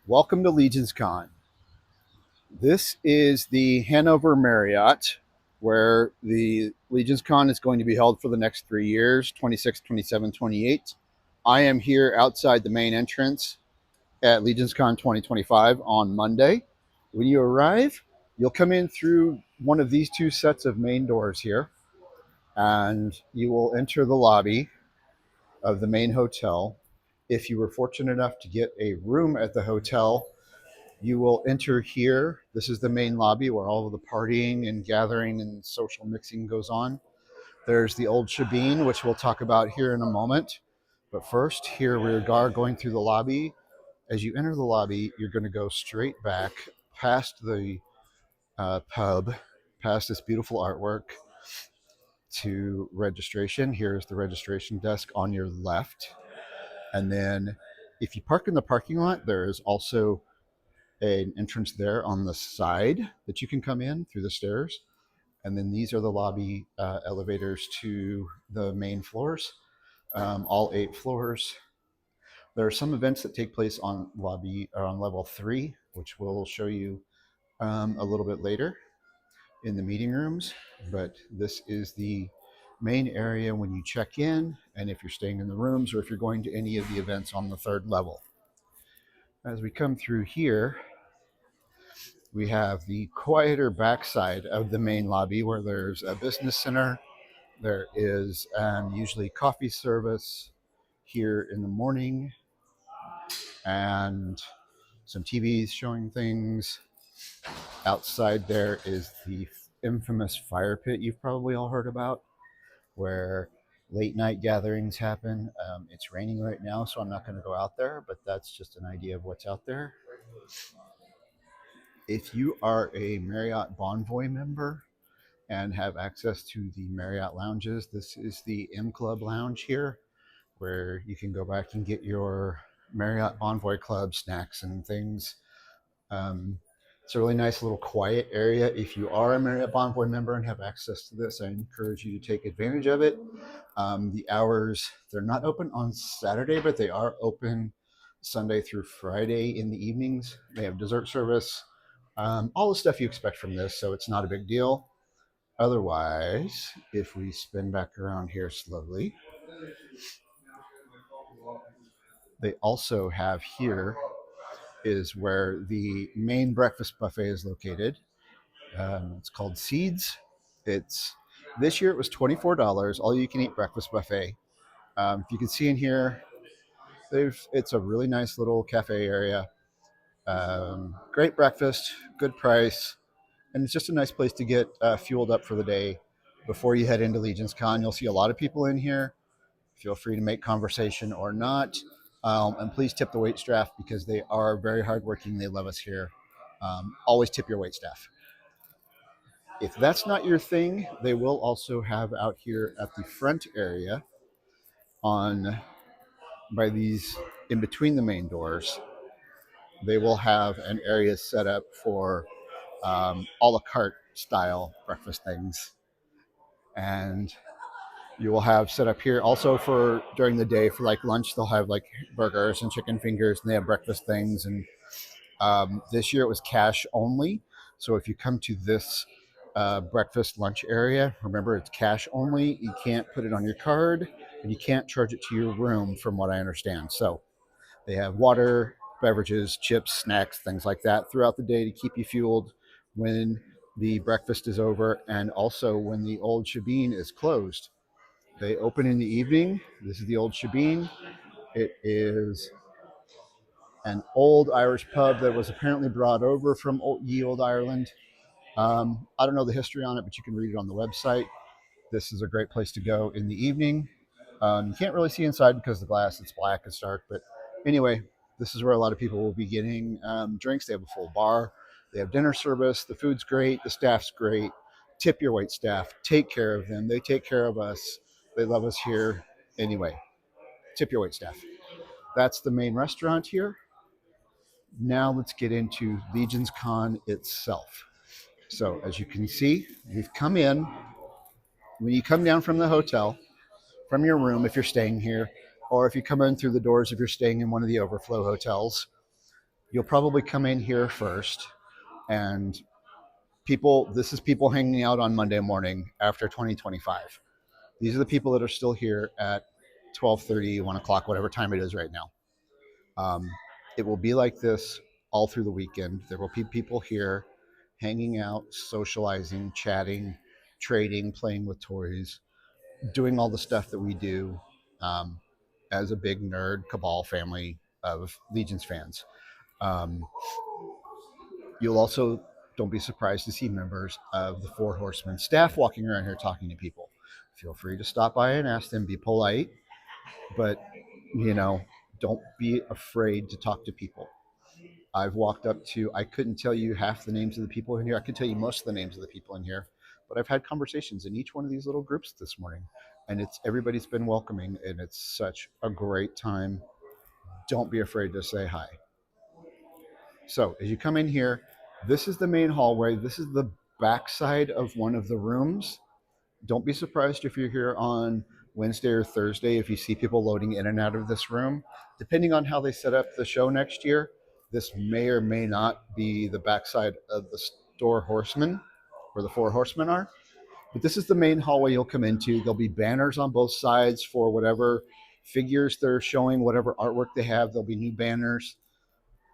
Welcome to LegionsCon. This is the Hanover Marriott, where the LegionsCon is going to be held for the next 3 years, 26, 27, 28. I am here outside the main entrance at LegionsCon 2025 on Monday. When you arrive, you'll come in through one of these two sets of main doors here, and you will enter the lobby of the main hotel. If you were fortunate enough to get a room at the hotel, you will enter here. This is the main lobby where all of the partying and gathering and social mixing goes on. There's the old shebeen, which we'll talk about here in a moment. But first, here we are going through the lobby. As you enter the lobby, you're going to go straight back past the pub, past this beautiful artwork to registration. Here's the registration desk on your left. And then if you park in the parking lot, there is also an entrance there on the side that you can come in through the stairs. And then these are the lobby elevators to the main floors, all 8 floors. There are some events that take place on lobby or on level 3, which we'll show you a little bit later in the meeting rooms. But this is the main area when you check in, and if you're staying in the rooms or if you're going to any of the events on the 3rd level. As we come through here, we have the quieter backside of the main lobby where there's a business center. There is usually coffee service here in the morning and some TVs showing things. Outside there is the infamous fire pit you've probably all heard about, where late night gatherings happen. It's raining right now, so I'm not going to go out there, but that's just an idea of what's out there. If you are a Marriott Bonvoy member and have access to the Marriott lounges, this is the M Club lounge here, where you can go back and get your Marriott Bonvoy Club snacks and things. It's a really nice little quiet area. If you are a Marriott Bonvoy member and have access to this, I encourage you to take advantage of it. The hours, they're not open on Saturday, but they are open Sunday through Friday in the evenings. They have dessert service, all the stuff you expect from this, so it's not a big deal. Otherwise, if we spin back around here slowly, they also have here is where the main breakfast buffet is located. It's called Seeds. It's this year it was $24, all you can eat breakfast buffet. If you can see in here, it's a really nice little cafe area. Great breakfast, good price, and it's just a nice place to get fueled up for the day before you head into LegionsCon. You'll see a lot of people in here. Feel free to make conversation or not. And please tip the wait staff because they are very hardworking. They love us here. Always tip your wait staff. If that's not your thing, they will also have out here at the front area on by these in between the main doors, they will have an area set up for a la carte style breakfast things. And you will have set up here also for during the day for like lunch, they'll have like burgers and chicken fingers and they have breakfast things. And this year it was cash only. So if you come to this breakfast lunch area, remember it's cash only. You can't put it on your card and you can't charge it to your room from what I understand. So they have water, beverages, chips, snacks, things like that throughout the day to keep you fueled when the breakfast is over and also when the old shebeen is closed. They open in the evening. This is the old shebeen. It is an old Irish pub that was apparently brought over from ye old Ireland. I don't know the history on it, but you can read it on the website. This is a great place to go in the evening. You can't really see inside because the glass, it's black, it's dark. But anyway, this is where a lot of people will be getting drinks. They have a full bar. They have dinner service. The food's great. The staff's great. Tip your wait staff. Take care of them. They take care of us. They love us here. Anyway, tip your wait staff. That's the main restaurant here. Now let's get into LegionsCon itself. So as you can see, we've come in. When you come down from the hotel, from your room if you're staying here, or if you come in through the doors if you're staying in one of the overflow hotels, You'll probably come in here first, and people, this is people hanging out on Monday morning after 2025. These are the people that are still here at 12:30, 1 o'clock, whatever time it is right now. Um, it will be like this all through the weekend. There will be people here hanging out, socializing, chatting, trading, playing with toys, doing all the stuff that we do um, as a big nerd cabal family of Legions fans. Um, you'll also, don't be surprised to see members of the Four Horsemen staff walking around here talking to people. Feel free to stop by and ask them. Be polite, but you know, don't be afraid to talk to people. I've walked up to, I couldn't tell you half the names of the people in here. I could tell you most of the names of the people in here, but I've had conversations in each one of these little groups this morning, and it's everybody's been welcoming, and it's such a great time. Don't be afraid to say hi. So as you come in here, this is the main hallway. This is the backside of one of the rooms. Don't be surprised if you're here on Wednesday or Thursday if you see people loading in and out of this room. Depending on how they set up the show next year, this may or may not be the backside of the store horsemen, where the Four Horsemen are. But this is the main hallway you'll come into. There'll be banners on both sides for whatever figures they're showing, whatever artwork they have. There'll be new banners.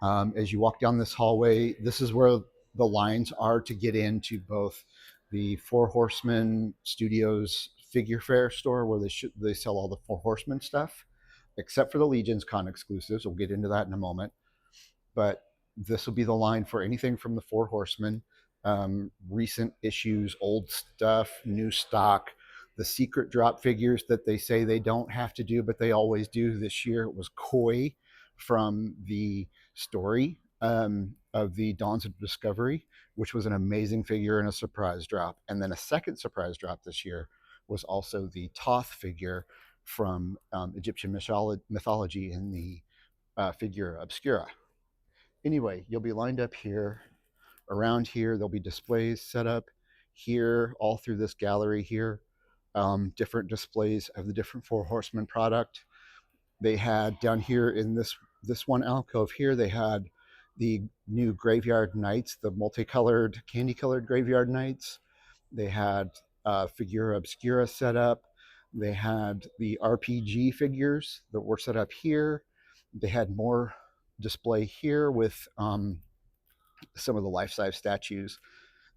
As you walk down this hallway, this is where the lines are to get into both the Four Horsemen Studios figure fair store, where they sell all the Four Horsemen stuff, except for the LegionsCon exclusives. We'll get into that in a moment. But this will be the line for anything from the Four Horsemen, recent issues, old stuff, new stock, the secret drop figures that they say they don't have to do, but they always do. This year it was Koi from the story of the Dawns of Discovery, which was an amazing figure and a surprise drop. And then a second surprise drop this year was also the Toth figure from Egyptian mythology in the figure Obscura. Anyway, you'll be lined up here. Around here, there'll be displays set up here, all through this gallery here. Different displays of the different Four Horsemen product. They had down here in this one alcove here, they had the new Graveyard Knights, the multicolored, candy-colored Graveyard Knights. They had Figura Obscura set up. They had the RPG figures that were set up here. They had more display here with some of the life-size statues.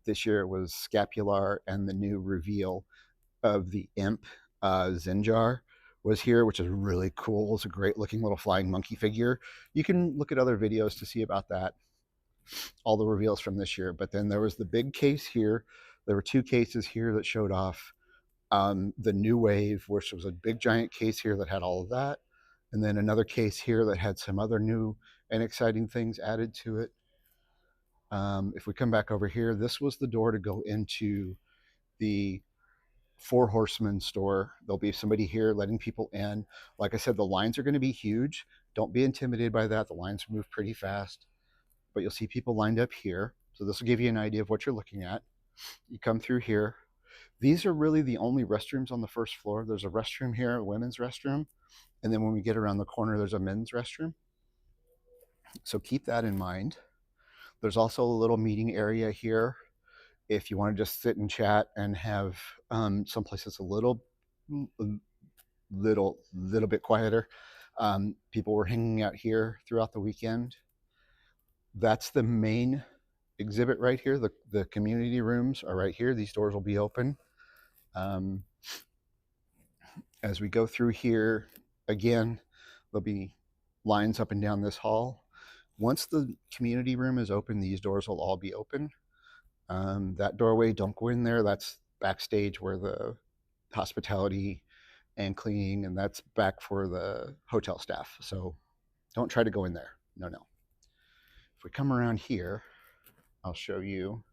This year it was Scapular, and the new reveal of the imp Zinjar was here, which is really cool. It's a great looking little flying monkey figure. You can look at other videos to see about that, all the reveals from this year. But then there was the big case here. There were two cases here that showed off the new wave, which was a big giant case here that had all of that. And then another case here that had some other new and exciting things added to it. If we come back over here, this was the door to go into the Four Horsemen store. There'll be somebody here letting people in. Like I said, the lines are going to be huge. Don't be intimidated by that. The lines move pretty fast, but you'll see people lined up here. So this will give you an idea of what you're looking at. You come through here. These are really the only restrooms on the first floor. There's a restroom here, a women's restroom. And then when we get around the corner, there's a men's restroom. So keep that in mind. There's also a little meeting area here if you want to just sit and chat and have someplace that's a little bit quieter. People were hanging out here throughout the weekend. That's the main exhibit right here. The community rooms are right here. These doors will be open. Um, as we go through here, again, there'll be lines up and down this hall. Once the community room is open, these doors will all be open. That doorway, don't go in there. That's backstage where the hospitality and cleaning, and that's back for the hotel staff. So don't try to go in there. No, no. If we come around here, I'll show you.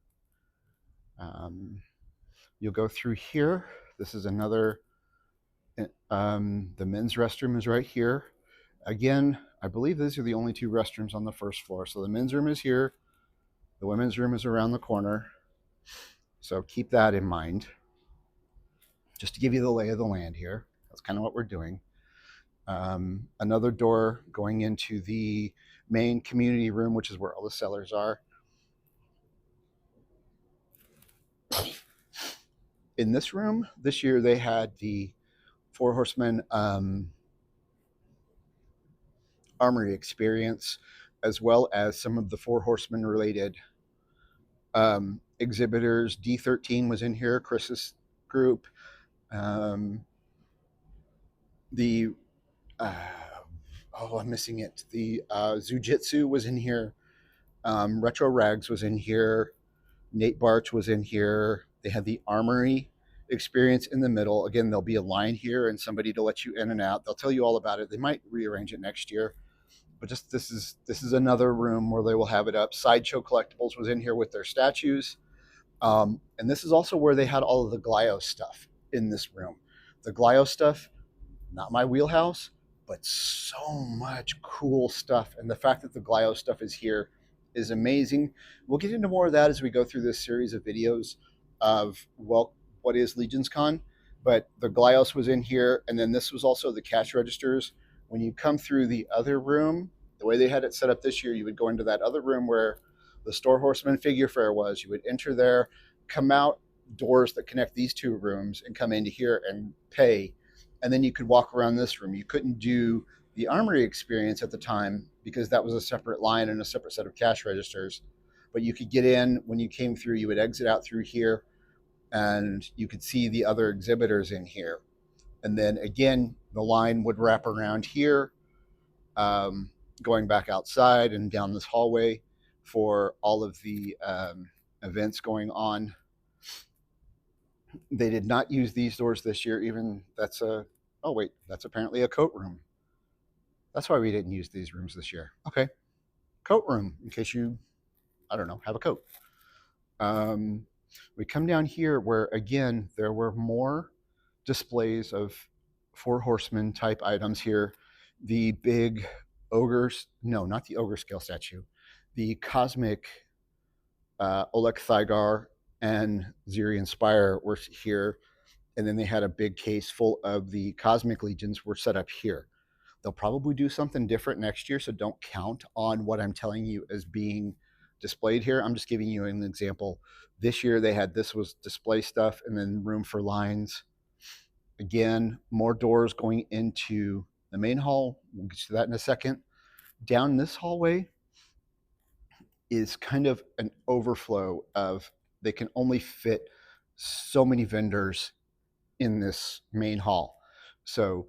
You'll go through here. This is another, the men's restroom is right here. Again, I believe these are the only two restrooms on the first floor. So the men's room is here. The women's room is around the corner. So keep that in mind. Just to give you the lay of the land here. That's kind of what we're doing. Another door going into the main community room, which is where all the sellers are. In this room, this year they had the Four Horsemen Armory experience, as well as some of the Four Horsemen related exhibitors. D13 was in here, Chris's group. The uh, I'm missing it. The Zujitsu was in here. Retro Rags was in here. Nate Barch was in here. They had the Armory experience in the middle. Again, there'll be a line here and somebody to let you in and out. They'll tell you all about it. They might rearrange it next year, but just this is another room where they will have it up. Sideshow Collectibles was in here with their statues, and this is also where they had all of the Glio stuff in this room. The Glio stuff, not my wheelhouse, but so much cool stuff. And the fact that the Glio stuff is here is amazing. We'll get into more of that as we go through this series of videos of, well, what is LegionsCon. But the Glios was in here, and then this was also the cash registers. When you come through the other room, the way they had it set up this year, you would go into that other room where the Store Horseman figure fair was. You would enter there, come out doors that connect these two rooms, and come into here and pay, and then you could walk around this room. You couldn't do the Armory experience at the time because that was a separate line and a separate set of cash registers. But you could get in when you came through. You would exit out through here, and you could see the other exhibitors in here. And then again, the line would wrap around here, going back outside and down this hallway for all of the events going on. They did not use these doors this year. Even that's a, oh wait, that's apparently a coat room. That's why we didn't use these rooms this year. Okay, coat room in case you, I don't know, have a coat. We come down here where again there were more displays of Four Horsemen type items here. The big ogres, no, not the ogre scale statue, the cosmic Oleg Thygar and Zirian Spire were here, and then they had a big case full of the Cosmic Legions were set up here. They'll probably do something different next year, so don't count on what I'm telling you as being displayed here. I'm just giving you an example. This year they had, this was display stuff and then room for lines. Again, more doors going into the main hall. We'll get to that in a second. Down this hallway is kind of an overflow of, they can only fit so many vendors in this main hall. So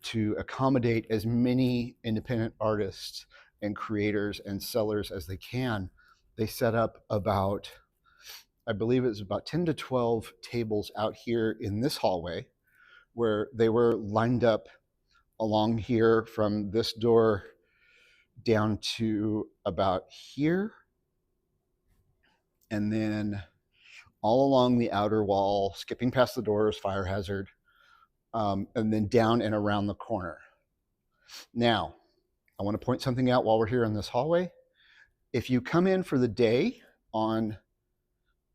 to accommodate as many independent artists and creators and sellers as they can, they set up about, I believe it's about 10 to 12 tables out here in this hallway where they were lined up along here from this door down to about here, and then all along the outer wall, skipping past the doors, fire hazard, and then down and around the corner. Now, I want to point something out while we're here in this hallway. If you come in for the day on,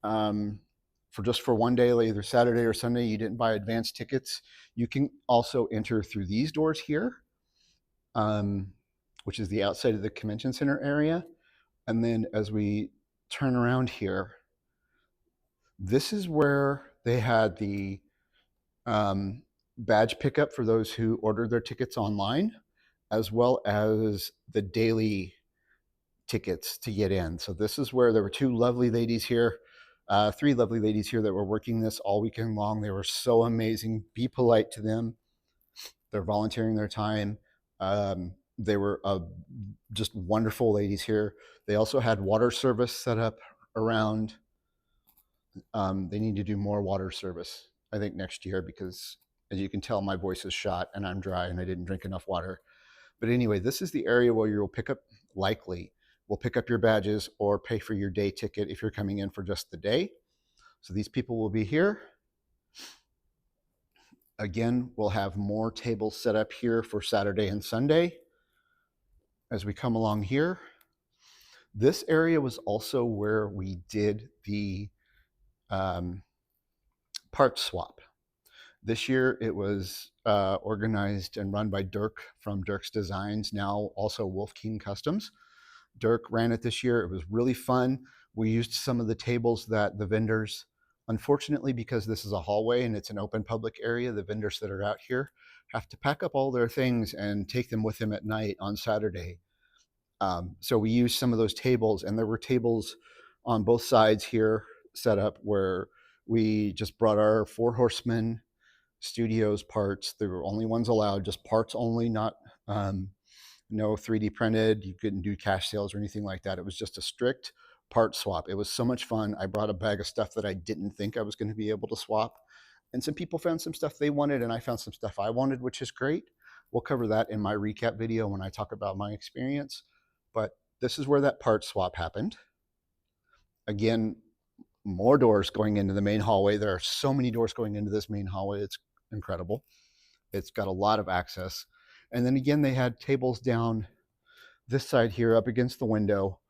for one day, like either Saturday or Sunday, you didn't buy advance tickets, you can also enter through these doors here, which is the outside of the convention center area. And then as we turn around here, this is where they had the badge pickup for those who ordered their tickets online, as well as the daily tickets to get in. So this is where there were two lovely ladies here, three lovely ladies here that were working this all weekend long. They were so amazing. Be polite to them. They're volunteering their time. They were just wonderful ladies here. They also had water service set up around. They need to do more water service, I think, next year, because as you can tell, my voice is shot and I'm dry and I didn't drink enough water. But anyway, this is the area where you'll pick up, likely, will pick up your badges or pay for your day ticket if you're coming in for just the day. So these people will be here. Again, we'll have more tables set up here for Saturday and Sunday. As we come along here, this area was also where we did the part swap. This year it was organized and run by Dirk from Dirk's Designs, now also Wolf King Customs. Dirk ran it this year. It was really fun. We used some of the tables that the vendors, unfortunately, because this is a hallway and it's an open public area, the vendors that are out here have to pack up all their things and take them with them at night on Saturday. So we used some of those tables, and there were tables on both sides here set up where we just brought our Four Horsemen Studios parts. They were only ones allowed, just parts only, not no 3D printed. You couldn't do cash sales or anything like that. It was just a strict part swap. It was so much fun. I brought a bag of stuff that I didn't think I was going to be able to swap. And some people found some stuff they wanted, and I found some stuff I wanted, which is great. We'll cover that in my recap video when I talk about my experience. But this is where that part swap happened. Again, more doors going into the main hallway. There are so many doors going into this main hallway. It's incredible. It's got a lot of access. And then again, they had tables down this side here up against the window,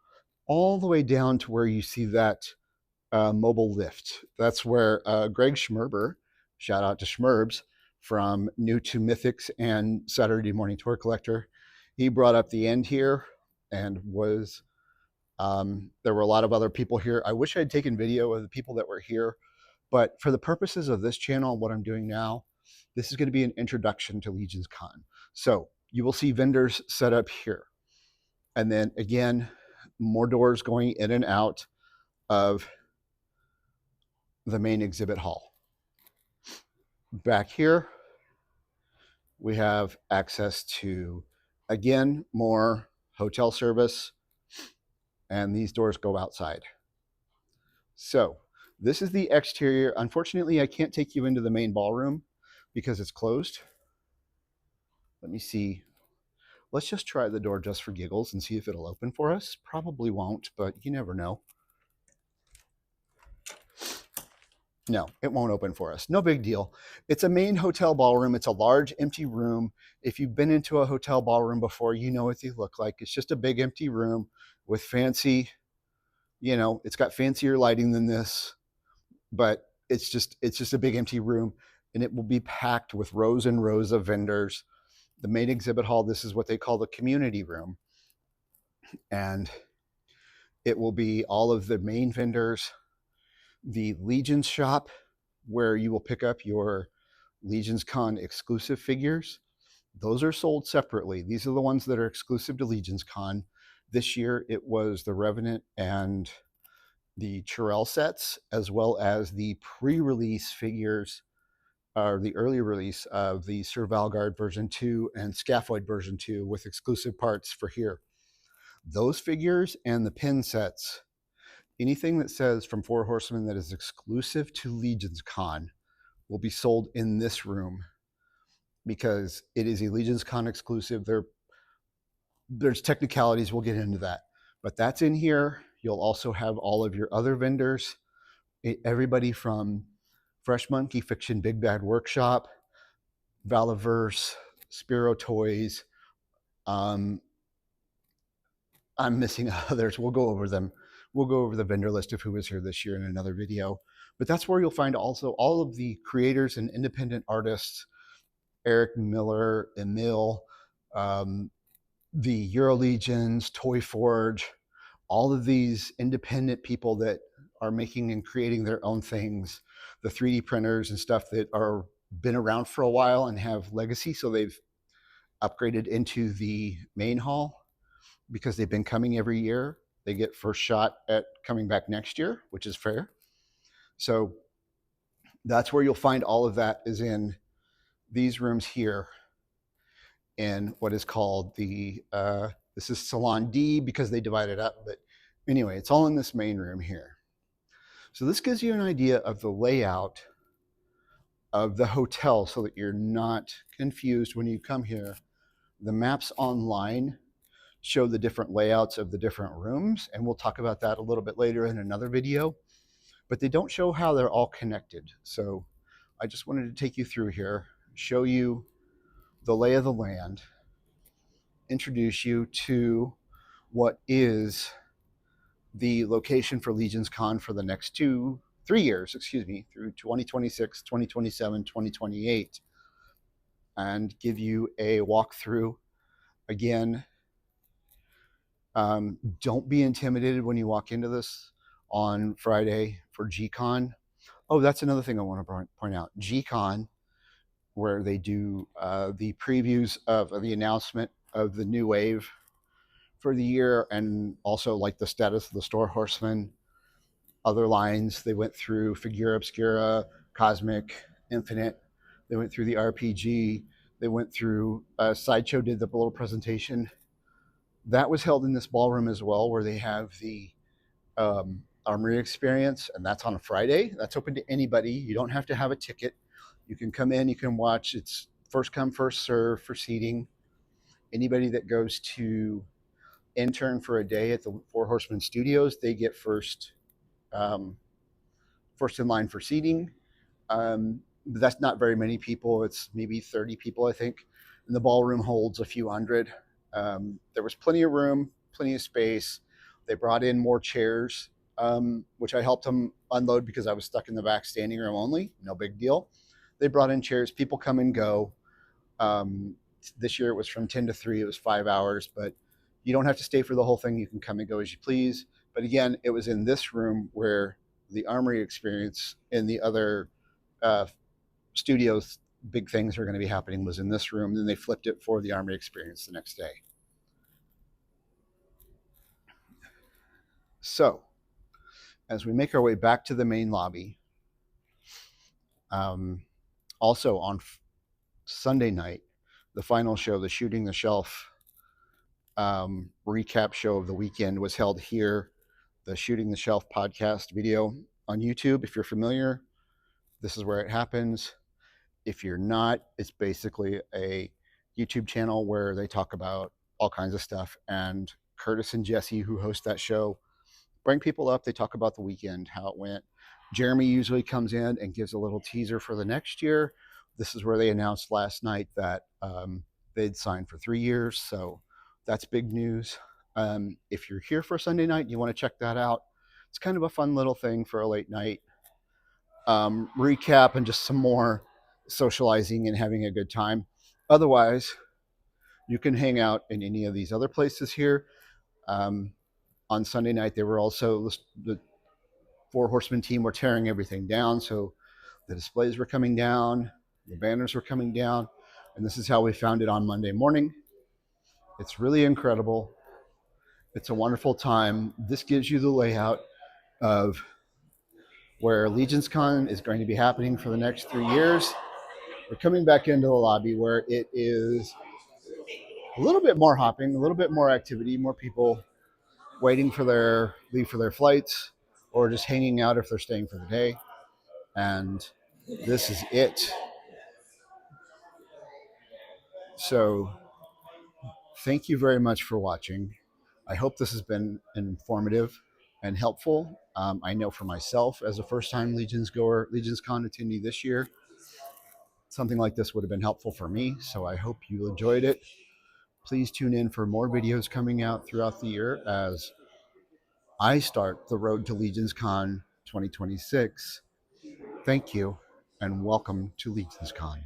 all the way down to where you see that mobile lift. That's where Greg Schmerber, shout out to Schmerbs from New to Mythics and Saturday Morning Tour Collector, he brought up the end here and was, there were a lot of other people here. I wish I'd taken video of the people that were here, but for the purposes of this channel, what I'm doing now, this is going to be an introduction to LegionsCon. So you will see vendors set up here. And then again, more doors going in and out of the main exhibit hall. Back here, we have access to, again, more hotel service, and these doors go outside. So this is the exterior. Unfortunately, I can't take you into the main ballroom because it's closed. Let me see. Let's just try the door just for giggles and see if it'll open for us. Probably won't, but you never know. No, it won't open for us. No big deal. It's a main hotel ballroom. It's a large empty room. If you've been into a hotel ballroom before, you know what they look like. It's just a big empty room with fancy, you know, it's got fancier lighting than this, but it's just a big empty room, and it will be packed with rows and rows of vendors. The main exhibit hall, this is what they call the community room. And it will be all of the main vendors, the Legions shop, where you will pick up your LegionsCon exclusive figures. Those are sold separately. These are the ones that are exclusive to LegionsCon. This year it was the Revenant and the Chirel sets, as well as the pre-release figures, or the early release of the Sir Valgard version 2 and Scaphoid version 2 with exclusive parts for here. Those figures and the pin sets, anything that says from Four Horsemen that is exclusive to LegionsCon will be sold in this room because it is a LegionsCon exclusive. There's technicalities, we'll get into that. But that's in here. You'll also have all of your other vendors, everybody from Fresh Monkey Fiction, Big Bad Workshop, Valaverse, Spiro Toys. I'm missing others. We'll go over them. We'll go over the vendor list of who was here this year in another video. But that's where you'll find also all of the creators and independent artists, Eric Miller, Emil, the Eurolegions, Toy Forge, all of these independent people that are making and creating their own things, the 3D printers and stuff that are been around for a while and have legacy. So they've upgraded into the main hall because they've been coming every year. They get first shot at coming back next year, which is fair. So that's where you'll find all of that is in these rooms here in what is called the, this is Salon D because they divide it up. But anyway, it's all in this main room here. So this gives you an idea of the layout of the hotel so that you're not confused when you come here. The maps online show the different layouts of the different rooms, and we'll talk about that a little bit later in another video, but they don't show how they're all connected. So I just wanted to take you through here, show you the lay of the land, introduce you to what is the location for LegionsCon for the next 2, 3 years, excuse me, through 2026, 2027, 2028, and give you a walkthrough. Again, don't be intimidated when you walk into this on Friday for GCon. Oh, that's another thing I want to point out. GCon, where they do the previews of the announcement of the new wave for the year, and also like the status of the Four Horsemen, other lines. They went through Figura Obscura, Cosmic, Infinite. They went through the RPG. They went through Sideshow did the little presentation. That was held in this ballroom as well, where they have the Armory experience, and that's on a Friday. That's open to anybody. You don't have to have a ticket. You can come in, you can watch. It's first come, first serve for seating. Anybody that goes to intern for a day at the Four Horsemen Studios, they get um, first in line for seating. But that's not very many people. It's maybe 30 people, I think. And the ballroom holds a few hundred. There was plenty of room, plenty of space. They brought in more chairs, which I helped them unload because I was stuck in the back standing room only. No big deal. They brought in chairs. People come and go. Um, this year it was from 10 to 3. It was 5 hours, but you don't have to stay for the whole thing. You can come and go as you please. But again, it was in this room where the Armory experience and the other uh, studios big things are going to be happening was in this room. Then they flipped it for the Armory experience the next day. So as we make our way back to the main lobby, um, also on Sunday night, the final show, the Shooting the Shelf recap show of the weekend, was held here. The Shooting the Shelf podcast video on YouTube. If you're familiar, this is where it happens. If you're not, it's basically a YouTube channel where they talk about all kinds of stuff. And Curtis and Jesse, who host that show, bring people up. They talk about the weekend, how it went. Jeremy usually comes in and gives a little teaser for the next year. This is where they announced last night that they'd signed for 3 years. So that's big news. If you're here for Sunday night and you want to check that out, it's kind of a fun little thing for a late night recap and just some more socializing and having a good time. Otherwise, you can hang out in any of these other places here. Um, on Sunday night, they were also the Four Horsemen team were tearing everything down. So the displays were coming down, the banners were coming down, and this is how we found it on Monday morning. It's really incredible. It's a wonderful time. This gives you the layout of where LegionsCon is going to be happening for the next 3 years. We're coming back into the lobby where it is a little bit more hopping, a little bit more activity, more people waiting for their leave for their flights or just hanging out if they're staying for the day. And this is it. So thank you very much for watching. I hope this has been informative and helpful. I know for myself, as a first-time Legions goer, LegionsCon attendee this year, something like this would have been helpful for me. So I hope you enjoyed it. Please tune in for more videos coming out throughout the year as I start the road to LegionsCon 2026. Thank you, and welcome to LegionsCon.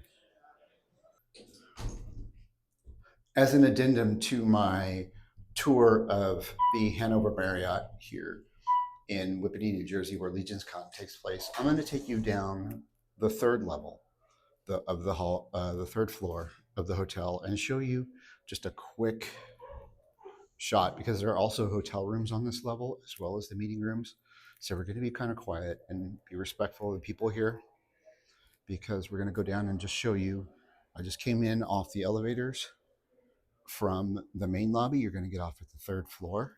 As an addendum to my tour of the Hanover Marriott here in Whipanny, New Jersey, where LegionsCon takes place, I'm going to take you down the third level of the hall, the third floor of the hotel, and show you just a quick shot because there are also hotel rooms on this level as well as the meeting rooms. So we're going to be kind of quiet and be respectful of the people here because we're going to go down and just show you. I just came in off the elevators from the main lobby. You're going to get off at the third floor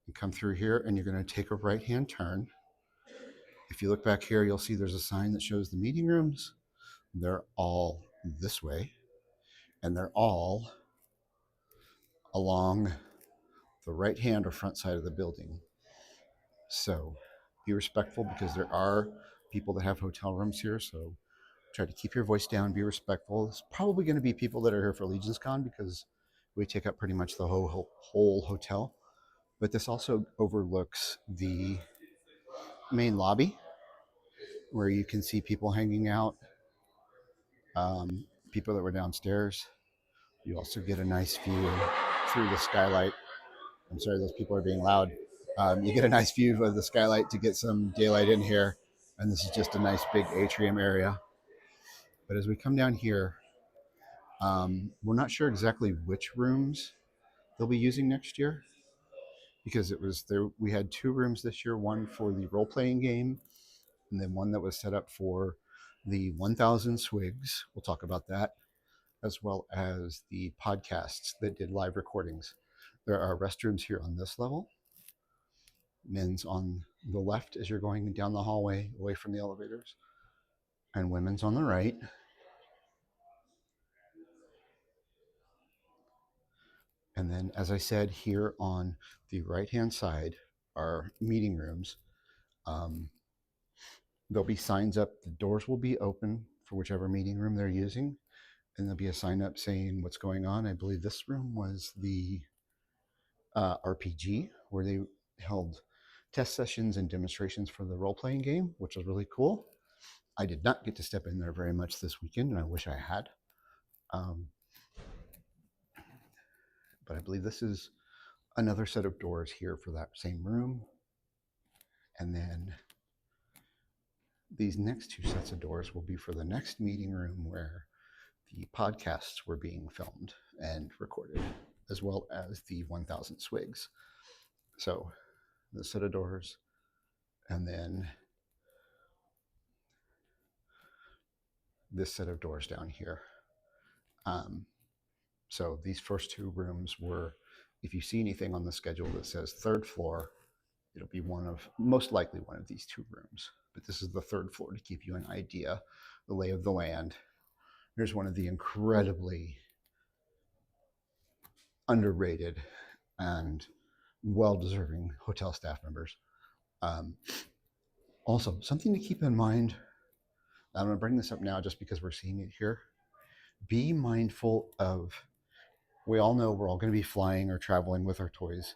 and come through here, and you're going to take a right hand turn. If you look back here, you'll see there's a sign that shows the meeting rooms. They're all this way, and they're all along the right hand or front side of the building. So be respectful because there are people that have hotel rooms here. So try to keep your voice down, be respectful. It's probably going to be people that are here for LegionsCon because we take up pretty much the whole hotel. But this also overlooks the main lobby where you can see people hanging out, people that were downstairs. You also get a nice view through the skylight. I'm sorry, those people are being loud. You get a nice view of the skylight to get some daylight in here. And this is just a nice big atrium area. But as we come down here, we're not sure exactly which rooms they'll be using next year because it was there. We had two rooms this year, one for the role playing game, and then one that was set up for the 1,000 swigs. We'll talk about that, as well as the podcasts that did live recordings. There are restrooms here on this level, men's on the left as you're going down the hallway away from the elevators, and women's on the right. And then, as I said, here on the right hand side are meeting rooms. Um, there'll be signs up, the doors will be open for whichever meeting room they're using, and there'll be a sign up saying what's going on. I believe this room was the RPG where they held test sessions and demonstrations for the role playing game, which was really cool. I did not get to step in there very much this weekend, and I wish I had. Um, but I believe this is another set of doors here for that same room. And then these next two sets of doors will be for the next meeting room where the podcasts were being filmed and recorded, as well as the 1,000 swigs. So this set of doors, and then this set of doors down here. So these first two rooms were, if you see anything on the schedule that says third floor, it'll be most likely one of these two rooms. But this is the third floor to give you an idea, the lay of the land. Here's one of the incredibly underrated and well-deserving hotel staff members. Also, something to keep in mind, I'm going to bring this up now just because we're seeing it here. Be mindful of, we all know we're all going to be flying or traveling with our toys.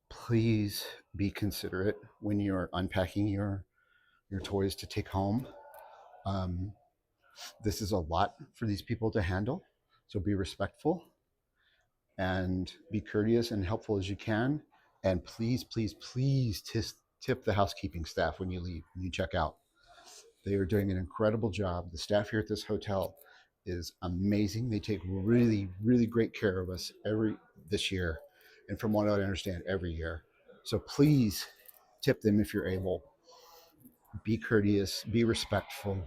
Please be considerate when you're unpacking your toys to take home. This is a lot for these people to handle, so be respectful and be courteous and helpful as you can. And please, please, please tip the housekeeping staff when you leave, when you check out. They are doing an incredible job. The staff here at this hotel is amazing. They take really, really great care of us this year, and from what I understand, every year. So please tip them if you're able. Be courteous, be respectful,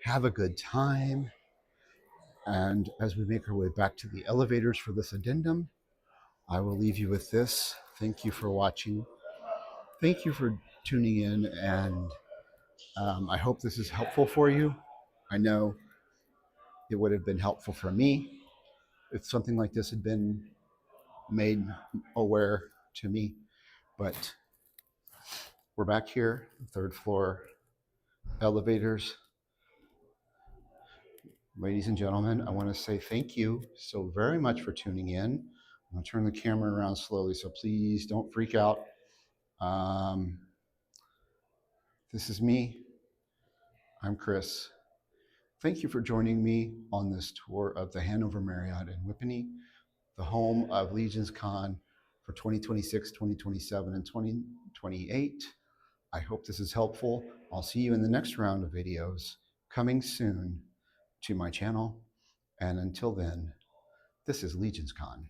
have a good time. And as we make our way back to the elevators for this addendum, I will leave you with this. Thank you for watching. Thank you for tuning in, and I hope this is helpful for you. I know it would have been helpful for me if something like this had been made aware to me. But we're back here, third floor elevators. Ladies and gentlemen, I want to say thank you so very much for tuning in. I'm going to turn the camera around slowly, so please don't freak out. This is me. I'm Chris. Thank you for joining me on this tour of the Hanover Marriott in Whipanny, the home of LegionsCon for 2026, 2027, and 2028. I hope this is helpful. I'll see you in the next round of videos coming soon to my channel. And until then, this is LegionsCon.